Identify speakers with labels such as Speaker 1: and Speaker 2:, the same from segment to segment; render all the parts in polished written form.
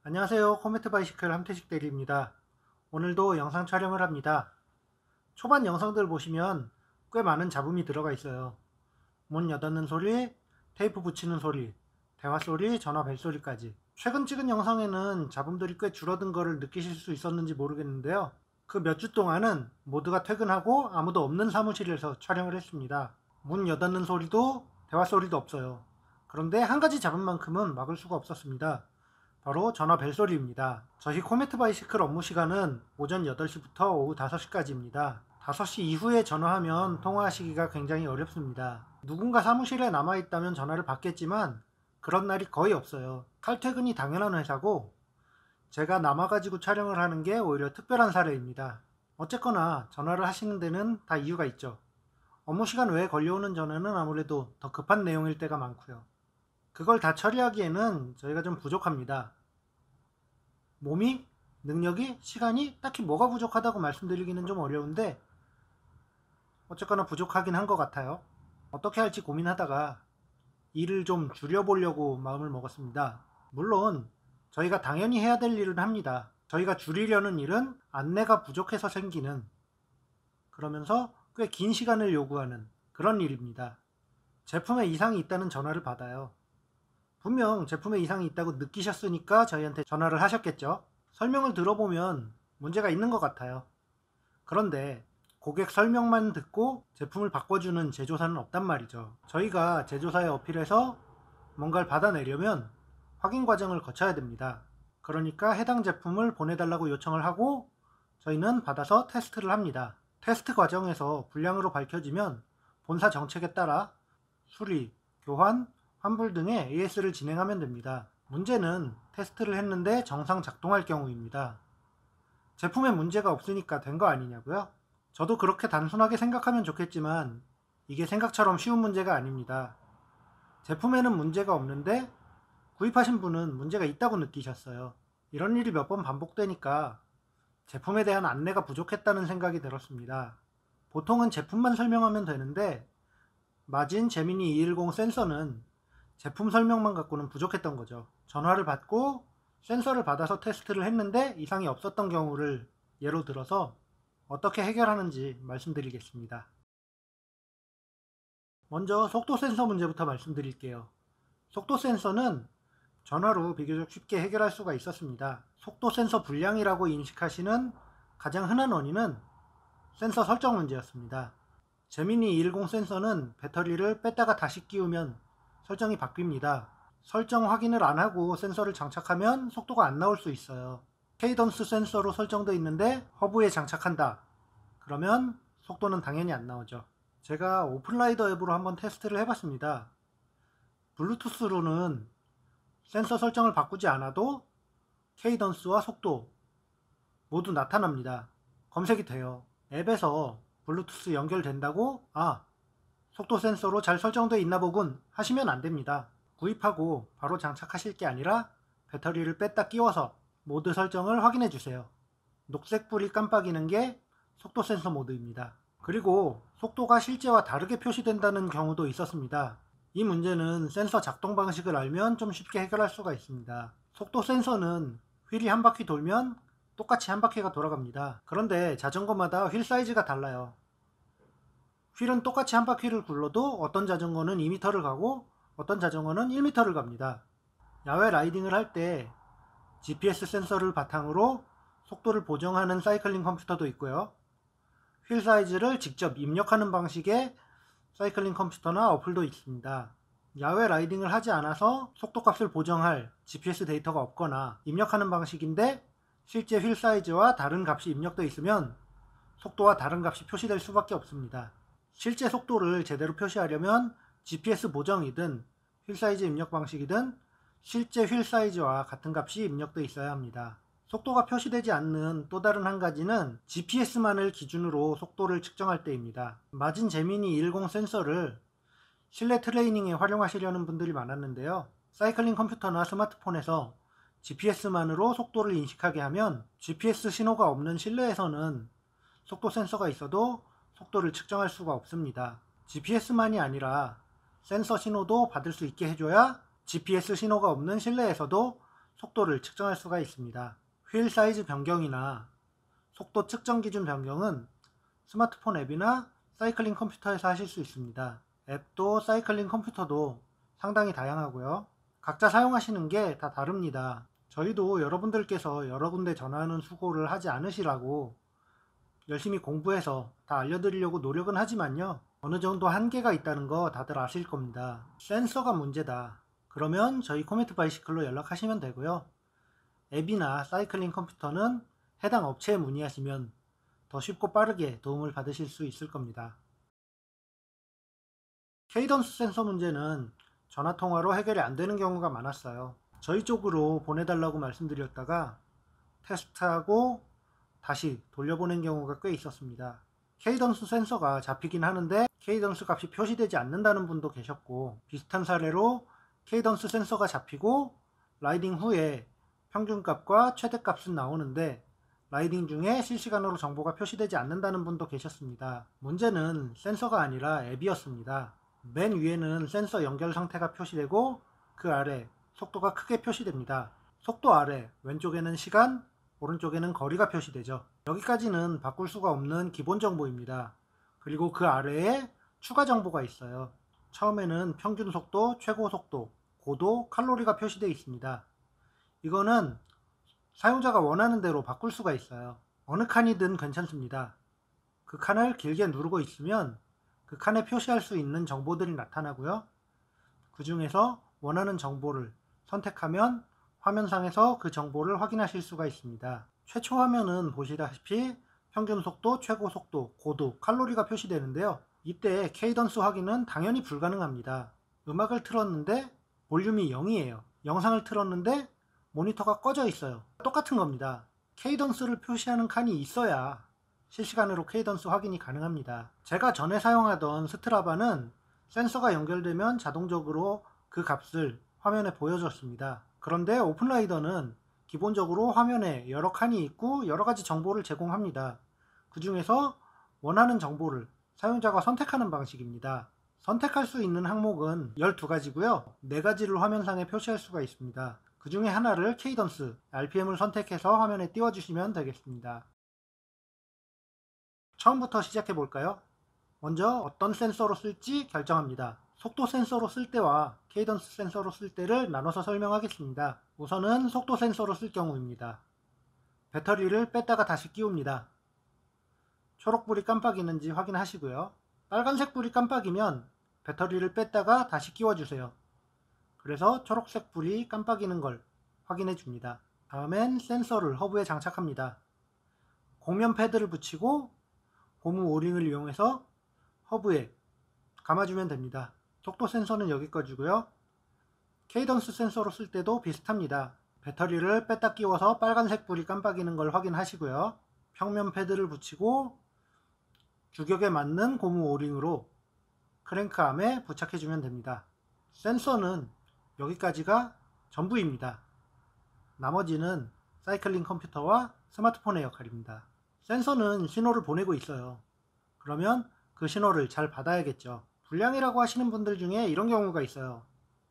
Speaker 1: 안녕하세요. 코메트 바이시클 함태식 대리입니다. 오늘도 영상 촬영을 합니다. 초반 영상들 보시면 꽤 많은 잡음이 들어가 있어요. 문 여닫는 소리, 테이프 붙이는 소리, 대화 소리, 전화 벨소리까지. 최근 찍은 영상에는 잡음들이 꽤 줄어든 거를 느끼실 수 있었는지 모르겠는데요. 그 몇 주 동안은 모두가 퇴근하고 아무도 없는 사무실에서 촬영을 했습니다. 문 여닫는 소리도 대화 소리도 없어요. 그런데 한 가지 잡음만큼은 막을 수가 없었습니다. 바로 전화 벨소리입니다. 저희 코메트 바이시클 업무 시간은 오전 8시부터 오후 5시까지입니다. 5시 이후에 전화하면 통화하시기가 굉장히 어렵습니다. 누군가 사무실에 남아있다면 전화를 받겠지만 그런 날이 거의 없어요. 칼퇴근이 당연한 회사고 제가 남아가지고 촬영을 하는 게 오히려 특별한 사례입니다. 어쨌거나 전화를 하시는 데는 다 이유가 있죠. 업무 시간 외에 걸려오는 전화는 아무래도 더 급한 내용일 때가 많고요. 그걸 다 처리하기에는 저희가 좀 부족합니다. 몸이, 능력이, 시간이 딱히 뭐가 부족하다고 말씀드리기는 좀 어려운데 어쨌거나 부족하긴 한 것 같아요. 어떻게 할지 고민하다가 일을 좀 줄여보려고 마음을 먹었습니다. 물론 저희가 당연히 해야 될 일은 합니다. 저희가 줄이려는 일은 안내가 부족해서 생기는, 그러면서 꽤 긴 시간을 요구하는 그런 일입니다. 제품에 이상이 있다는 전화를 받아요. 분명 제품에 이상이 있다고 느끼셨으니까 저희한테 전화를 하셨겠죠. 설명을 들어보면 문제가 있는 것 같아요. 그런데 고객 설명만 듣고 제품을 바꿔주는 제조사는 없단 말이죠. 저희가 제조사에 어필해서 뭔가를 받아내려면 확인 과정을 거쳐야 됩니다. 그러니까 해당 제품을 보내달라고 요청을 하고 저희는 받아서 테스트를 합니다. 테스트 과정에서 불량으로 밝혀지면 본사 정책에 따라 수리, 교환, 환불 등의 AS를 진행하면 됩니다. 문제는 테스트를 했는데 정상 작동할 경우입니다. 제품에 문제가 없으니까 된 거 아니냐고요? 저도 그렇게 단순하게 생각하면 좋겠지만 이게 생각처럼 쉬운 문제가 아닙니다. 제품에는 문제가 없는데 구입하신 분은 문제가 있다고 느끼셨어요. 이런 일이 몇 번 반복되니까 제품에 대한 안내가 부족했다는 생각이 들었습니다. 보통은 제품만 설명하면 되는데 마진 제미니 210 센서는 제품 설명만 갖고는 부족했던 거죠. 전화를 받고 센서를 받아서 테스트를 했는데 이상이 없었던 경우를 예로 들어서 어떻게 해결하는지 말씀드리겠습니다. 먼저 속도 센서 문제부터 말씀드릴게요. 속도 센서는 전화로 비교적 쉽게 해결할 수가 있었습니다. 속도 센서 불량이라고 인식하시는 가장 흔한 원인은 센서 설정 문제였습니다. 제미니 210 센서는 배터리를 뺐다가 다시 끼우면 설정이 바뀝니다. 설정 확인을 안 하고 센서를 장착하면 속도가 안 나올 수 있어요. 케이던스 센서로 설정되어 있는데 허브에 장착한다. 그러면 속도는 당연히 안 나오죠. 제가 오픈라이더 앱으로 한번 테스트를 해봤습니다. 블루투스로는 센서 설정을 바꾸지 않아도 케이던스와 속도 모두 나타납니다. 검색이 돼요. 앱에서 블루투스 연결된다고 속도 센서로 잘 설정되어 있나 보군 하시면 안 됩니다. 구입하고 바로 장착하실 게 아니라 배터리를 뺐다 끼워서 모드 설정을 확인해 주세요. 녹색 불이 깜빡이는 게 속도 센서 모드입니다. 그리고 속도가 실제와 다르게 표시된다는 경우도 있었습니다. 이 문제는 센서 작동 방식을 알면 좀 쉽게 해결할 수가 있습니다. 속도 센서는 휠이 한 바퀴 돌면 똑같이 한 바퀴가 돌아갑니다. 그런데 자전거마다 휠 사이즈가 달라요. 휠은 똑같이 한 바퀴를 굴러도 어떤 자전거는 2m를 가고 어떤 자전거는 1m를 갑니다. 야외 라이딩을 할 때 GPS 센서를 바탕으로 속도를 보정하는 사이클링 컴퓨터도 있고요. 휠 사이즈를 직접 입력하는 방식의 사이클링 컴퓨터나 어플도 있습니다. 야외 라이딩을 하지 않아서 속도값을 보정할 GPS 데이터가 없거나 입력하는 방식인데 실제 휠 사이즈와 다른 값이 입력되어 있으면 속도와 다른 값이 표시될 수밖에 없습니다. 실제 속도를 제대로 표시하려면 GPS 보정이든 휠 사이즈 입력 방식이든 실제 휠 사이즈와 같은 값이 입력되어 있어야 합니다. 속도가 표시되지 않는 또 다른 한 가지는 GPS만을 기준으로 속도를 측정할 때입니다. 마진 제미니 210 센서를 실내 트레이닝에 활용하시려는 분들이 많았는데요. 사이클링 컴퓨터나 스마트폰에서 GPS만으로 속도를 인식하게 하면 GPS 신호가 없는 실내에서는 속도 센서가 있어도 속도를 측정할 수가 없습니다. GPS만이 아니라 센서 신호도 받을 수 있게 해줘야 GPS 신호가 없는 실내에서도 속도를 측정할 수가 있습니다. 휠 사이즈 변경이나 속도 측정 기준 변경은 스마트폰 앱이나 사이클링 컴퓨터에서 하실 수 있습니다. 앱도 사이클링 컴퓨터도 상당히 다양하고요. 각자 사용하시는 게 다 다릅니다. 저희도 여러분들께서 여러 군데 전화하는 수고를 하지 않으시라고 열심히 공부해서 다 알려드리려고 노력은 하지만요. 어느 정도 한계가 있다는 거 다들 아실 겁니다. 센서가 문제다. 그러면 저희 코메트 바이시클로 연락하시면 되고요. 앱이나 사이클링 컴퓨터는 해당 업체에 문의하시면 더 쉽고 빠르게 도움을 받으실 수 있을 겁니다. 케이던스 센서 문제는 전화통화로 해결이 안 되는 경우가 많았어요. 저희 쪽으로 보내달라고 말씀드렸다가 테스트하고 다시 돌려보낸 경우가 꽤 있었습니다. 케이던스 센서가 잡히긴 하는데 케이던스 값이 표시되지 않는다는 분도 계셨고, 비슷한 사례로 케이던스 센서가 잡히고 라이딩 후에 평균값과 최대값은 나오는데 라이딩 중에 실시간으로 정보가 표시되지 않는다는 분도 계셨습니다. 문제는 센서가 아니라 앱이었습니다. 맨 위에는 센서 연결 상태가 표시되고 그 아래 속도가 크게 표시됩니다. 속도 아래 왼쪽에는 시간, 오른쪽에는 거리가 표시되죠. 여기까지는 바꿀 수가 없는 기본 정보입니다. 그리고 그 아래에 추가 정보가 있어요. 처음에는 평균 속도, 최고 속도, 고도, 칼로리가 표시되어 있습니다. 이거는 사용자가 원하는 대로 바꿀 수가 있어요. 어느 칸이든 괜찮습니다. 그 칸을 길게 누르고 있으면 그 칸에 표시할 수 있는 정보들이 나타나고요. 그 중에서 원하는 정보를 선택하면 화면상에서 그 정보를 확인하실 수가 있습니다. 최초 화면은 보시다시피 평균 속도, 최고 속도, 고도, 칼로리가 표시되는데요. 이때 케이던스 확인은 당연히 불가능합니다. 음악을 틀었는데 볼륨이 0이에요. 영상을 틀었는데 모니터가 꺼져 있어요. 똑같은 겁니다. 케이던스를 표시하는 칸이 있어야 실시간으로 케이던스 확인이 가능합니다. 제가 전에 사용하던 스트라바는 센서가 연결되면 자동적으로 그 값을 화면에 보여줬습니다. 그런데 오픈라이더는 기본적으로 화면에 여러 칸이 있고 여러 가지 정보를 제공합니다. 그 중에서 원하는 정보를 사용자가 선택하는 방식입니다. 선택할 수 있는 항목은 12가지고요. 4가지를 화면상에 표시할 수가 있습니다. 그 중에 하나를 케이던스, RPM을 선택해서 화면에 띄워주시면 되겠습니다. 처음부터 시작해 볼까요? 먼저 어떤 센서로 쓸지 결정합니다. 속도 센서로 쓸 때와 케이던스 센서로 쓸 때를 나눠서 설명하겠습니다. 우선은 속도 센서로 쓸 경우입니다. 배터리를 뺐다가 다시 끼웁니다. 초록불이 깜빡이는지 확인하시고요. 빨간색 불이 깜빡이면 배터리를 뺐다가 다시 끼워주세요. 그래서 초록색 불이 깜빡이는 걸 확인해 줍니다. 다음엔 센서를 허브에 장착합니다. 공면 패드를 붙이고 고무 오링을 이용해서 허브에 감아주면 됩니다. 속도 센서는 여기까지고요. 케이던스 센서로 쓸 때도 비슷합니다. 배터리를 뺐다 끼워서 빨간색 불이 깜빡이는 걸 확인하시고요. 평면 패드를 붙이고 규격에 맞는 고무 오링으로 크랭크암에 부착해주면 됩니다. 센서는 여기까지가 전부입니다. 나머지는 사이클링 컴퓨터와 스마트폰의 역할입니다. 센서는 신호를 보내고 있어요. 그러면 그 신호를 잘 받아야겠죠. 불량이라고 하시는 분들 중에 이런 경우가 있어요.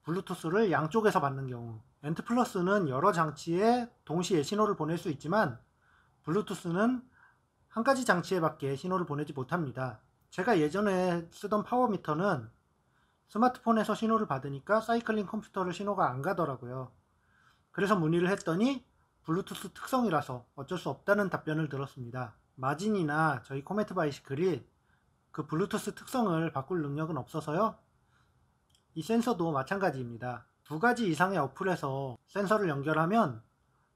Speaker 1: 블루투스를 양쪽에서 받는 경우. 엔트 플러스는 여러 장치에 동시에 신호를 보낼 수 있지만 블루투스는 한 가지 장치에 밖에 신호를 보내지 못합니다. 제가 예전에 쓰던 파워미터는 스마트폰에서 신호를 받으니까 사이클링 컴퓨터를 신호가 안 가더라고요. 그래서 문의를 했더니 블루투스 특성이라서 어쩔 수 없다는 답변을 들었습니다. 마진이나 저희 코메트 바이시클이 그 블루투스 특성을 바꿀 능력은 없어서요. 이 센서도 마찬가지입니다. 2가지 이상의 어플에서 센서를 연결하면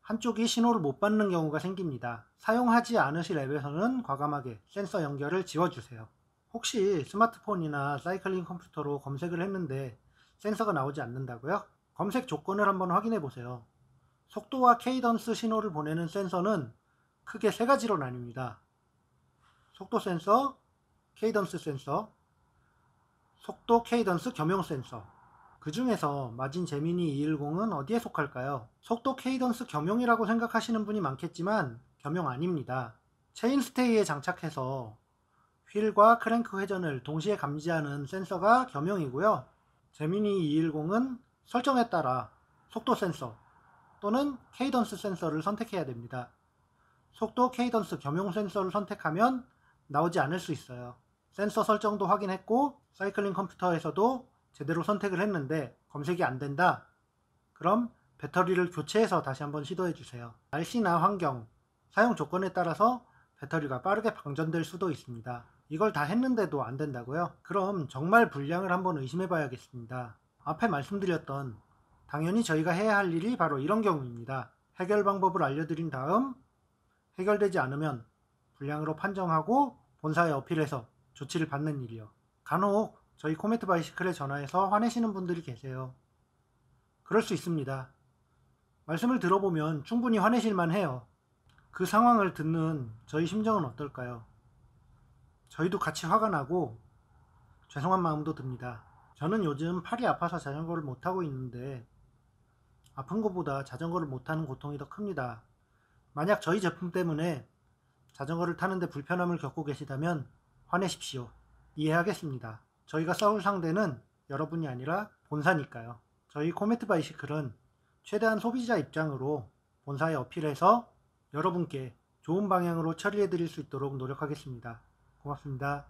Speaker 1: 한쪽이 신호를 못 받는 경우가 생깁니다. 사용하지 않으실 앱에서는 과감하게 센서 연결을 지워주세요. 혹시 스마트폰이나 사이클링 컴퓨터로 검색을 했는데 센서가 나오지 않는다고요? 검색 조건을 한번 확인해 보세요. 속도와 케이던스 신호를 보내는 센서는 크게 3가지로 나뉩니다. 속도 센서, 케이던스 센서, 속도 케이던스 겸용 센서. 그 중에서 마진 제미니 210은 어디에 속할까요? 속도 케이던스 겸용이라고 생각하시는 분이 많겠지만 겸용 아닙니다. 체인스테이에 장착해서 휠과 크랭크 회전을 동시에 감지하는 센서가 겸용이고요. 제미니 210은 설정에 따라 속도 센서, 또는 케이던스 센서를 선택해야 됩니다. 속도 케이던스 겸용 센서를 선택하면 나오지 않을 수 있어요. 센서 설정도 확인했고 사이클링 컴퓨터에서도 제대로 선택을 했는데 검색이 안 된다. 그럼 배터리를 교체해서 다시 한번 시도해 주세요. 날씨나 환경, 사용 조건에 따라서 배터리가 빠르게 방전될 수도 있습니다. 이걸 다 했는데도 안 된다고요? 그럼 정말 불량을 한번 의심해 봐야겠습니다. 앞에 말씀드렸던 당연히 저희가 해야 할 일이 바로 이런 경우입니다. 해결 방법을 알려드린 다음 해결되지 않으면 불량으로 판정하고 본사에 어필해서 조치를 받는 일이요. 간혹 저희 코메트 바이시클에 전화해서 화내시는 분들이 계세요. 그럴 수 있습니다. 말씀을 들어보면 충분히 화내실만 해요. 그 상황을 듣는 저희 심정은 어떨까요? 저희도 같이 화가 나고 죄송한 마음도 듭니다. 저는 요즘 팔이 아파서 자전거를 못타고 있는데 아픈 것보다 자전거를 못타는 고통이 더 큽니다. 만약 저희 제품 때문에 자전거를 타는데 불편함을 겪고 계시다면 화내십시오. 이해하겠습니다. 저희가 싸울 상대는 여러분이 아니라 본사니까요. 저희 코메트 바이시클은 최대한 소비자 입장으로 본사에 어필해서 여러분께 좋은 방향으로 처리해 드릴 수 있도록 노력하겠습니다. 고맙습니다.